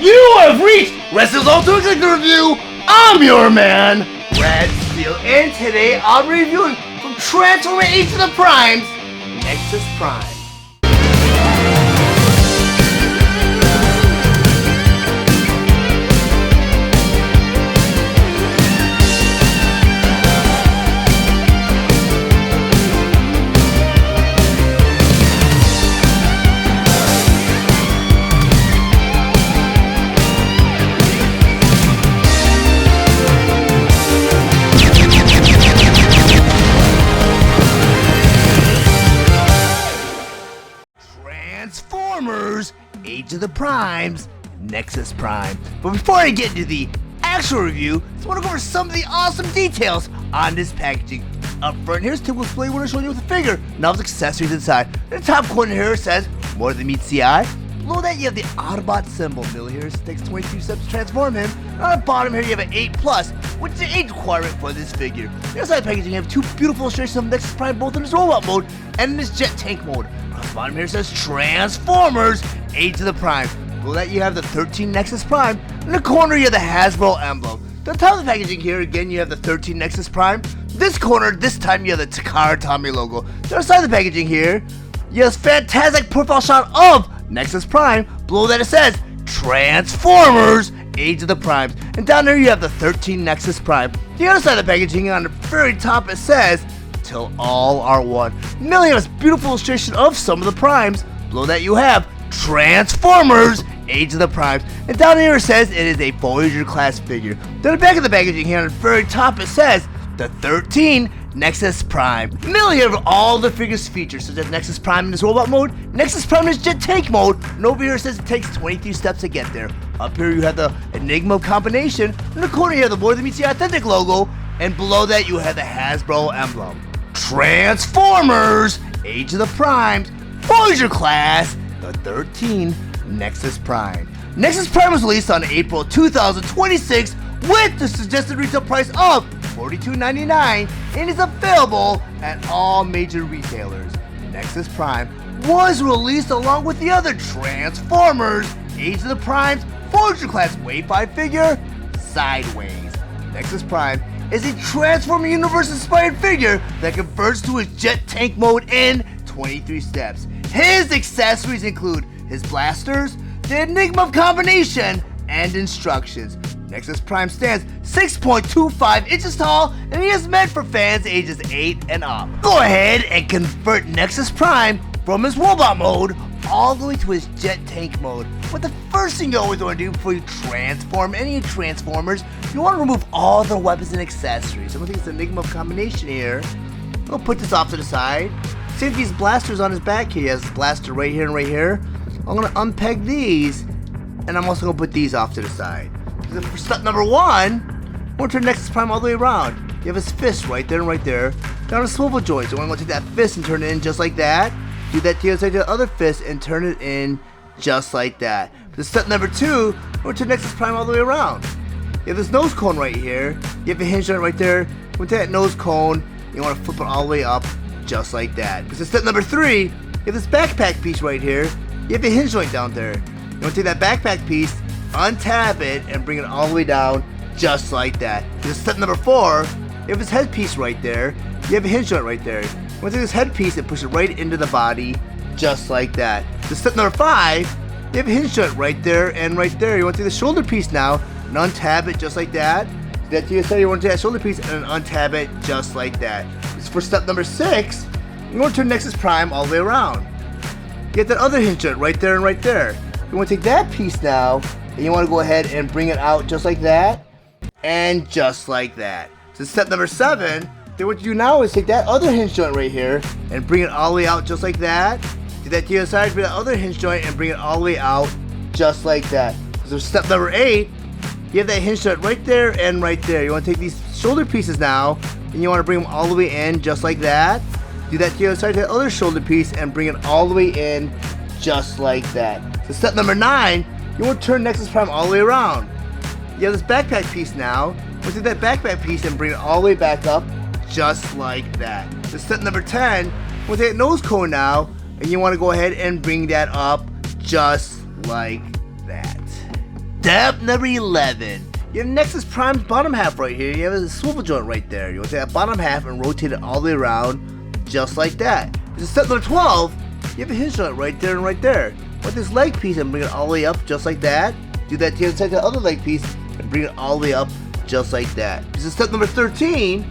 You have reached Wrestling's Ultimate Executive Review. I'm your man, Red Steele, and today I'll be reviewing from Transformer 8 to the Primes, Nexus Prime. Transformers, Age of the Primes, Nexus Prime. But before I get into the actual review, I just want to go over some of the awesome details on this packaging. Up front, here's typical display when I show you with the figure. Now with accessories inside. In the top corner here it says, more than meets the eye. Below that you have the Autobot symbol. Middle here takes 22 steps to transform him. And on the bottom here you have an 8+, which is an age requirement for this figure. Inside the packaging you have two beautiful illustrations of Nexus Prime, both in his robot mode and in his jet tank mode. On the bottom here says Transformers, Age of the Prime. Below that you have the 13 Nexus Prime. In the corner you have the Hasbro emblem. The top of the packaging here, again you have the 13 Nexus Prime. This corner, this time you have the Takara Tomy logo. The other side of the packaging here, you have this fantastic profile shot of Nexus Prime. Below that it says Transformers, Age of the Primes. And down there you have the 13 Nexus Prime. The other side of the packaging, on the very top it says till all are one. Now you have this beautiful illustration of some of the primes. Below that you have Transformers, Age of the Primes. And down here it says it is a Voyager class figure. Then the back of the packaging here on the very top it says the 13 Nexus Prime. In the middle here have all the figures features, such as Nexus Prime in his robot mode, Nexus Prime in his jet tank mode, and over here it says it takes 23 steps to get there. Up here you have the Enigma combination. In the corner you have the More Than Meets the Authentic logo, and below that you have the Hasbro emblem. Transformers, Age of the Primes, Voyager class, the 13 Nexus Prime. Nexus Prime was released on April 2026 with the suggested retail price of $42.99 and is available at all major retailers. Nexus Prime was released along with the other Transformers, Age of the Primes, Voyager class Wave 5 figure, Sideways. Nexus Prime is a Transformer Universe inspired figure that converts to his jet tank mode in 23 steps. His accessories include his blasters, the Enigma combination, and instructions. Nexus Prime stands 6.25 inches tall and he is meant for fans ages 8 and up. Go ahead and convert Nexus Prime from his robot mode all the way to his jet tank mode. But the first thing you always want to do before you transform any of your Transformers, you want to remove all their weapons and accessories. I'm going to take this Enigma combination here. I'll put this off to the side. Save these blasters on his back here. He has a blaster right here and right here. I'm going to unpeg these, and I'm also going to put these off to the side. For step number one, we're going to turn Nexus Prime all the way around. You have his fist right there and right there. Down the swivel joint. So we're going to take that fist and turn it in just like that. Do that to the other side to the other fist and turn it in just like that. For step number two, we're going to turn Nexus Prime all the way around. You have this nose cone right here. You have a hinge joint right there. We're going to take that nose cone. You want to flip it all the way up just like that. For step number three, you have this backpack piece right here. You have a hinge joint down there. You want to take that backpack piece, untap it, and bring it all the way down just like that. For step number four, you have this headpiece right there. You have a hinge joint right there. You want to take this headpiece and push it right into the body just like that. For step number five, you have a hinge joint right there and right there. You want to take the shoulder piece now and untap it just like that. That to your side, you want to take that shoulder piece and untap it just like that. For step number six, you want to turn Nexus Prime all the way around. You get that other hinge joint right there and right there. You want to take that piece now, and you want to go ahead and bring it out just like that, and just like that. So step number seven, then what you do now is take that other hinge joint right here, and bring it all the way out just like that. Do that to your side, bring that other hinge joint, and bring it all the way out just like that. So step number eight, you have that hinge joint right there and right there. You want to take these shoulder pieces now, and you want to bring them all the way in just like that. Do that to the other side, to the other shoulder piece, and bring it all the way in just like that. So step number nine, you want to turn Nexus Prime all the way around. You have this backpack piece now. We'll take that backpack piece and bring it all the way back up just like that. So step number 10, we'll take that nose cone now, and you want to go ahead and bring that up just like that. Step number 11. You have Nexus Prime's bottom half right here. You have a swivel joint right there. You want to take that bottom half and rotate it all the way around, just like that. This is step number 12. You have a hinge joint right there and right there. With this leg piece and bring it all the way up, just like that. Do that to the other side to the other leg piece and bring it all the way up, just like that. This is step number 13.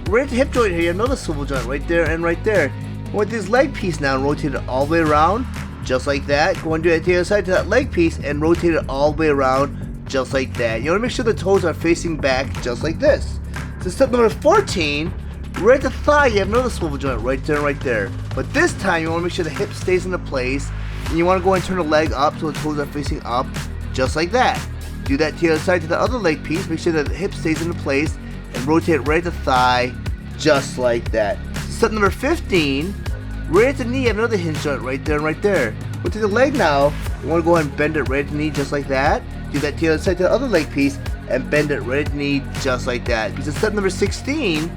Right at the hip joint here, you have another swivel joint right there and right there. With this leg piece now, rotate it all the way around, just like that. Go and do that to the other side to that leg piece and rotate it all the way around, just like that. You want to make sure the toes are facing back, just like this. So step number 14, right at the thigh, you have another swivel joint right there and right there. But this time, you want to make sure the hip stays into place, and you want to go and turn the leg up so the toes are facing up, just like that. Do that to the other side to the other leg piece, make sure that the hip stays into place, and rotate right at the thigh, just like that. Step number 15, right at the knee, you have another hinge joint right there and right there. Go to the leg now, you want to go ahead and bend it right at the knee, just like that. Do that to the other side to the other leg piece, and bend it right at the knee, just like that. Because step number 16, you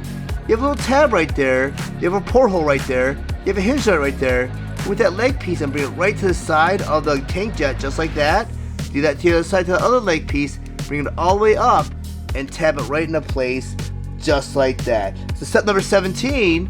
have a little tab right there, you have a porthole right there, you have a hinge joint right there. With that leg piece, and bring it right to the side of the tank jet, just like that. Do that to the other side to the other leg piece, bring it all the way up, and tab it right into place, just like that. So step number 17,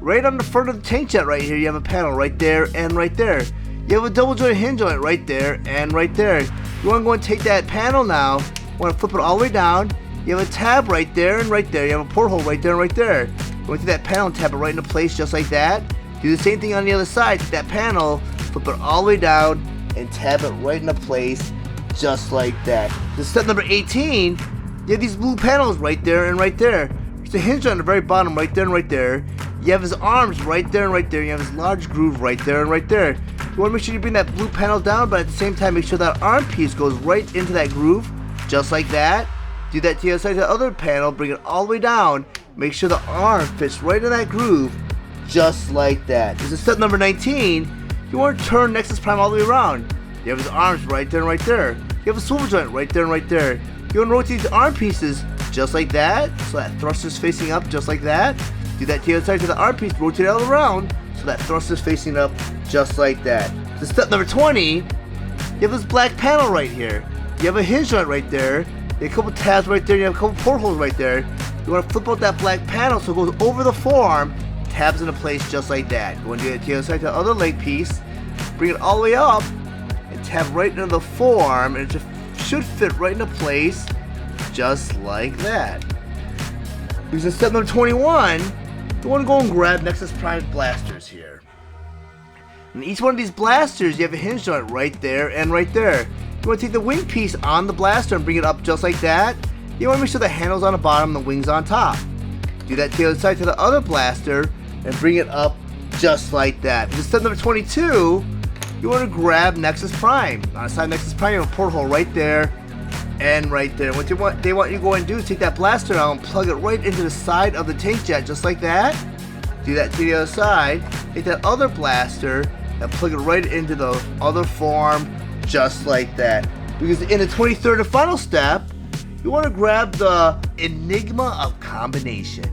right on the front of the tank jet right here, you have a panel right there and right there. You have a double joint hinge joint right there and right there. You want to go and take that panel now, you want to flip it all the way down. You have a tab right there and right there. You have a porthole right there and right there. You want to take that panel and tab it right into place, just like that. Do the same thing on the other side. Take that panel, flip it all the way down, and tab it right into place, just like that. So step number 18, you have these blue panels right there and right there. There's a hinge on the very bottom right there and right there. You have his arms right there and right there. You have his large groove right there and right there. You want to make sure you bring that blue panel down, but at the same time, make sure that arm piece goes right into that groove, just like that. Do that to the other side of the other panel, bring it all the way down. Make sure the arm fits right in that groove, just like that. This is step number 19. You want to turn Nexus Prime all the way around. You have his arms right there and right there. You have a swivel joint right there and right there. You want to rotate the arm pieces just like that, so that thruster's facing up just like that. Do that to the other side to the arm piece, rotate it all around, so that thruster's facing up just like that. So step number 20, you have this black panel right here. You have a hinge joint right there. You have a couple tabs right there. You have a couple portholes right there. You want to flip out that black panel so it goes over the forearm, tabs into place just like that. Go and do it to the other side to the other leg piece, bring it all the way up, and tab right into the forearm, and it should fit right into place just like that. Because in step number 21, you want to go and grab Nexus Prime blasters here. And each one of these blasters, you have a hinge joint right there and right there. You want to take the wing piece on the blaster and bring it up just like that. You want to make sure the handle's on the bottom and the wing's on top. Do that to the other side to the other blaster and bring it up just like that. In step number 22, you want to grab Nexus Prime. On the side of Nexus Prime, you have a porthole right there and right there. What they want you to go and do is take that blaster out and plug it right into the side of the tank jet, just like that. Do that to the other side. Take that other blaster and plug it right into the other form, just like that. Because in the 23rd and final step, you want to grab the Enigma of Combination.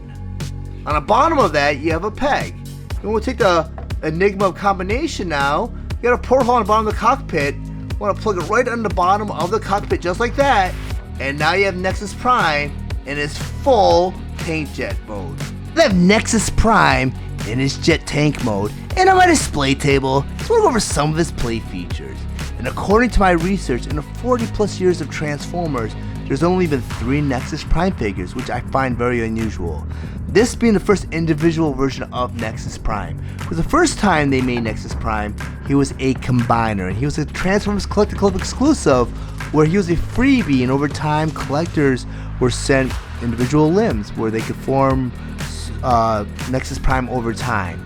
On the bottom of that, you have a peg. You want to take the Enigma of Combination now. You got a porthole on the bottom of the cockpit. You want to plug it right on the bottom of the cockpit, just like that. And now you have Nexus Prime in its full tank jet mode. I have Nexus Prime in his jet tank mode, and on my display table, let's go over some of his play features. And according to my research, in the 40 plus years of Transformers, there's only been 3 Nexus Prime figures, which I find very unusual. This being the first individual version of Nexus Prime. For the first time they made Nexus Prime, he was a combiner, and he was a Transformers Collector Club exclusive, where he was a freebie, and over time collectors were sent individual limbs where they could form Nexus Prime over time.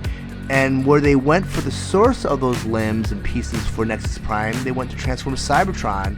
And where they went for the source of those limbs and pieces for Nexus Prime, they went to Transformers Cybertron,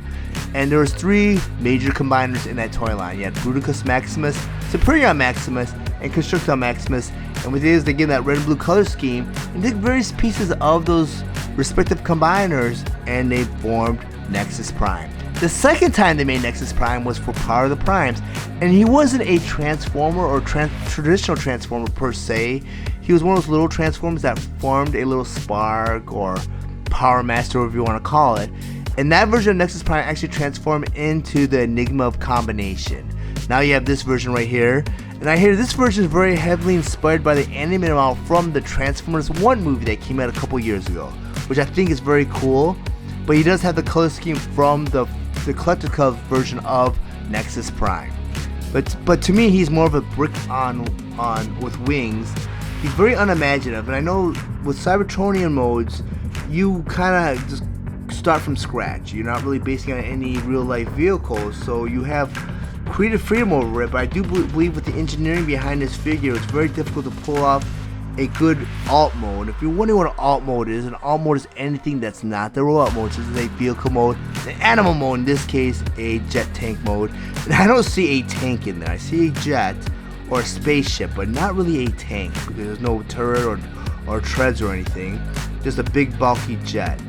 and there was 3 major combiners in that toy line. You had Bruticus Maximus, Superior Maximus, and Constructor Maximus, and what they did is they gave that red and blue color scheme and took various pieces of those respective combiners and they formed Nexus Prime. The second time they made Nexus Prime was for Power of the Primes, and he wasn't a Transformer or traditional Transformer per se. He was one of those little Transformers that formed a little Spark or Power Master, whatever you want to call it. And that version of Nexus Prime actually transformed into the Enigma of Combination. Now you have this version right here. And I hear this version is very heavily inspired by the animated model from the Transformers 1 movie that came out a couple years ago, which I think is very cool. But he does have the color scheme from the Collector version of Nexus Prime. But to me, he's more of a brick on with wings. He's very unimaginative, and I know with Cybertronian modes, you kind of just start from scratch. You're not really basing on any real life vehicles, so you have creative freedom over it. But I do believe with the engineering behind this figure, it's very difficult to pull off a good alt mode. If you're wondering what an alt mode is, an alt mode is anything that's not the robot mode. So this is a vehicle mode, an animal mode, in this case a jet tank mode. And I don't see a tank in there. I see a jet or a spaceship, but not really a tank because there's no turret or treads or anything. Just a big bulky jet.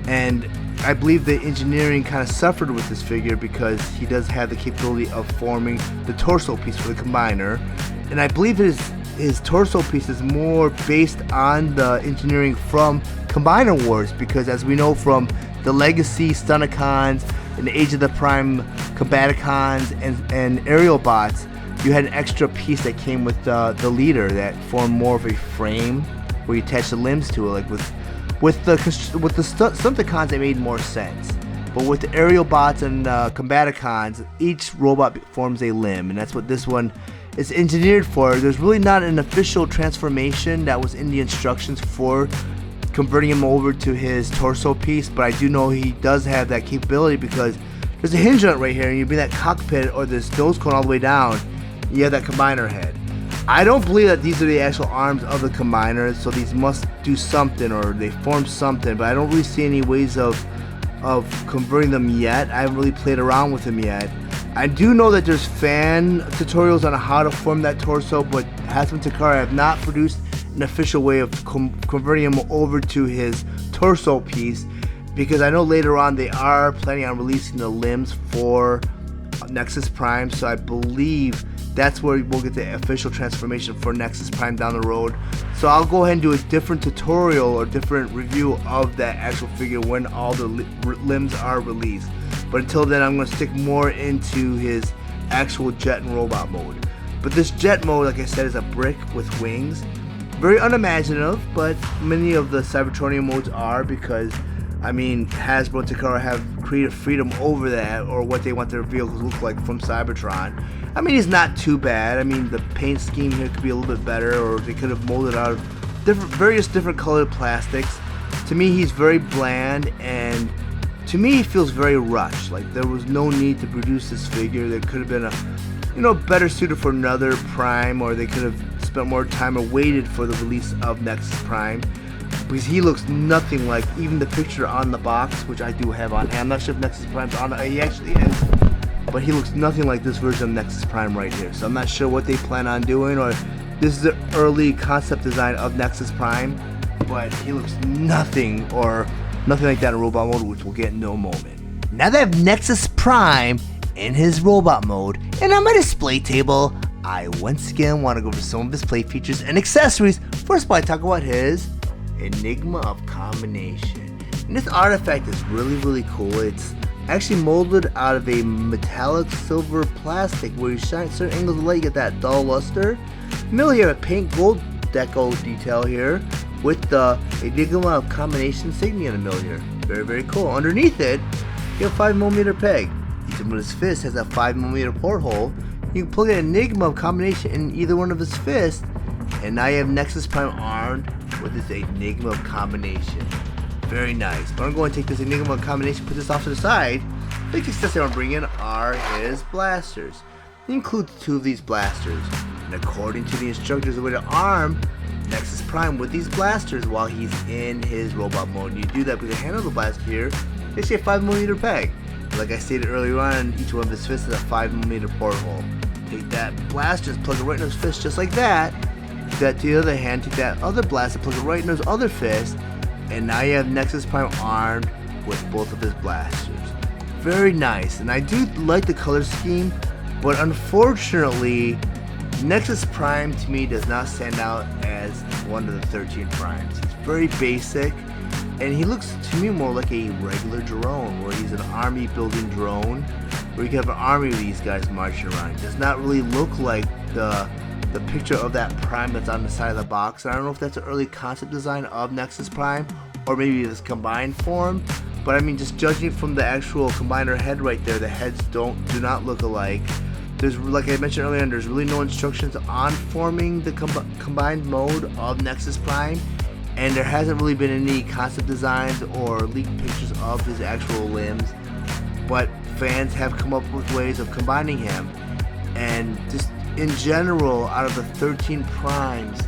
And I believe the engineering kind of suffered with this figure because he does have the capability of forming the torso piece for the combiner. And I believe his torso piece is more based on the engineering from Combiner Wars, because as we know from the Legacy Stunticons and the Age of the Prime Combaticons and Aerial Bots, you had an extra piece that came with the leader that formed more of a frame where you attach the limbs to it. Like with the Stunticons, it made more sense. But with the Aerial Bots and Combaticons, each robot forms a limb, and that's what this one is engineered for. There's really not an official transformation that was in the instructions for converting him over to his torso piece, but I do know he does have that capability because there's a hinge on it right here, and you bring that cockpit or this nose cone all the way down, you have that combiner head. I don't believe that these are the actual arms of the combiner, so these must do something or they form something, but I don't really see any ways of converting them yet. I haven't really played around with them yet. I do know that there's fan tutorials on how to form that torso, but Hasbro and Takara have not produced an official way of converting him over to his torso piece, because I know later on they are planning on releasing the limbs for Nexus Prime, so I believe that's where we'll get the official transformation for Nexus Prime down the road. So I'll go ahead and do a different tutorial or different review of that actual figure when all the limbs are released. But until then, I'm going to stick more into his actual jet and robot mode. But this jet mode, like I said, is a brick with wings. Very unimaginative, but many of the Cybertronian modes are, because I mean, Hasbro and Takara have creative freedom over that, or what they want their vehicles to look like from Cybertron. I mean, he's not too bad. I mean, the paint scheme here could be a little bit better, or they could have molded out of various different colored plastics. To me, he's very bland, and to me, he feels very rushed. Like there was no need to produce this figure. There could have been a, better suited for another Prime, or they could have spent more time or waited for the release of Nexus Prime. Because he looks nothing like, even the picture on the box, which I do have on hand. I'm not sure if Nexus Prime's on it. He actually is. But he looks nothing like this version of Nexus Prime right here. So I'm not sure what they plan on doing, or this is the early concept design of Nexus Prime. But he looks nothing like that in robot mode, which we'll get in no moment. Now that I have Nexus Prime in his robot mode and on my display table, I once again want to go over some of his play features and accessories. First of all, I talk about his Enigma of Combination. And this artifact is really cool. It's actually molded out of a metallic silver plastic where you shine certain angles of light, you get that dull luster. Middle here, a paint gold deco detail here with the Enigma of Combination insignia in the middle here. Very cool. Underneath it, you have a 5mm peg. Each of his fists has a 5mm porthole. You can plug an Enigma of Combination in either one of his fists, and now you have Nexus Prime armed with this Enigma of Combination. Very nice. But I'm going to take this Enigma of Combination, put this off to the side. The big accessory I want to bring in are his blasters. He includes 2 of these blasters, and according to the instructors, the way to arm Nexus Prime with these blasters while he's in his robot mode. And you do that because the handle of the blaster here is a 5mm peg. Like I stated earlier on, each one of his fists has a 5mm porthole. Take that blaster, plug it right in his fist just like that. Take that to the other hand, take that other blaster, plug it right in his other fist, and now you have Nexus Prime armed with both of his blasters. Very nice, and I do like the color scheme, but unfortunately, Nexus Prime to me does not stand out as one of the 13 Primes. He's very basic, and he looks to me more like a regular drone, where he's an army building drone, where you can have an army of these guys marching around. It does not really look like the picture of that Prime that's on the side of the box. And I don't know if that's an early concept design of Nexus Prime, or maybe this combined form. But I mean, just judging from the actual combiner head right there, the heads do not look alike. There's, like I mentioned earlier, there's really no instructions on forming the combined mode of Nexus Prime, and there hasn't really been any concept designs or leaked pictures of his actual limbs. But fans have come up with ways of combining him, and just in general, out of the 13 primes,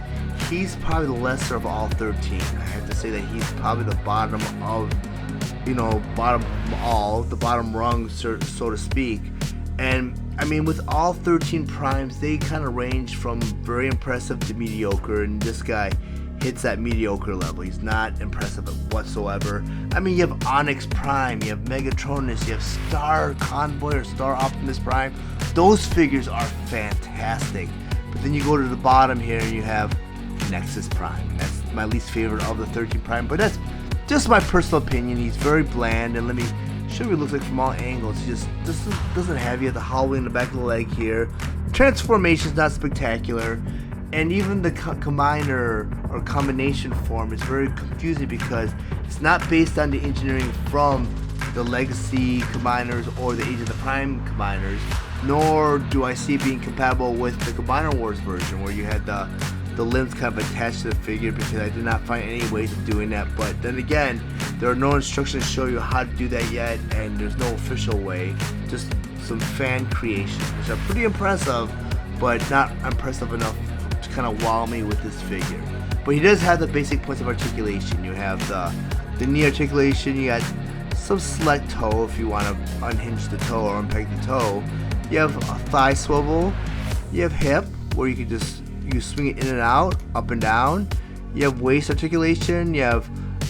he's probably the lesser of all 13. I have to say that he's probably the bottom of, the bottom rung, so to speak. And I mean, with all 13 primes, they kind of range from very impressive to mediocre, and this guy hits that mediocre level. He's not impressive whatsoever. I mean, you have Onyx Prime, you have Megatronus, you have Star Convoy or Star Optimus Prime. Those figures are fantastic. But then you go to the bottom here and you have Nexus Prime. That's my least favorite of the 13 Prime, but that's just my personal opinion. He's very bland, and let me show you what he looks like from all angles. He just doesn't have you at the hollow in the back of the leg here. Transformation's not spectacular, and even the combiner or combination form is very confusing because it's not based on the engineering from the Legacy combiners or the Age of the Prime combiners, nor do I see it being compatible with the Combiner Wars version, where you had the limbs kind of attached to the figure, because I did not find any ways of doing that. But then again, there are no instructions to show you how to do that yet, and there's no official way, just some fan creations, which are pretty impressive, but not impressive enough to kind of wow me with this figure. But he does have the basic points of articulation. You have the knee articulation, you got some select toe if you want to unhinge the toe or unpeg the toe. You have a thigh swivel, you have hip, where you can just swing it in and out, up and down. You have waist articulation, you have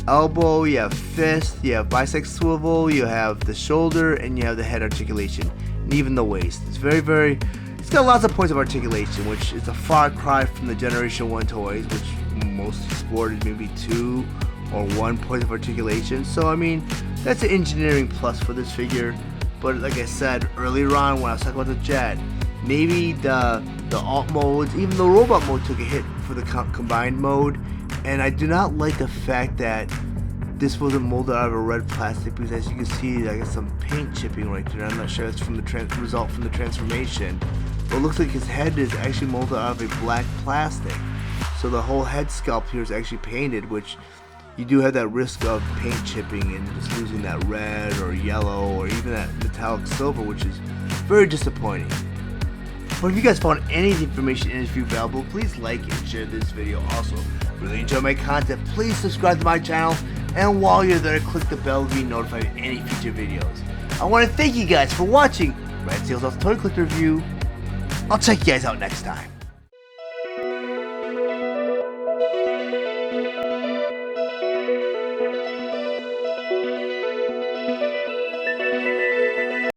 elbow, you have fist, you have bicep swivel, you have the shoulder, and you have the head articulation, and even the waist. It's it's got lots of points of articulation, which is a far cry from the Generation 1 toys, which mostly sported maybe 2 or 1 point of articulation. So I mean, that's an engineering plus for this figure. But like I said earlier on when I was talking about the jet, maybe the alt modes, even the robot mode, took a hit for the combined mode, and I do not like the fact that this wasn't molded out of a red plastic, because as you can see, I got some paint chipping right there. I'm not sure that's from the result from the transformation, but it looks like his head is actually molded out of a black plastic, so the whole head sculpt here is actually painted, which you do have that risk of paint chipping and just losing that red or yellow or even that metallic silver, which is very disappointing. But if you guys found any information in this review valuable, please like and share this video. Also, really enjoy my content, please subscribe to my channel, and while you're there, click the bell to be notified of any future videos. I want to thank you guys for watching Red Steele's Toy Collector Review. I'll check you guys out next time.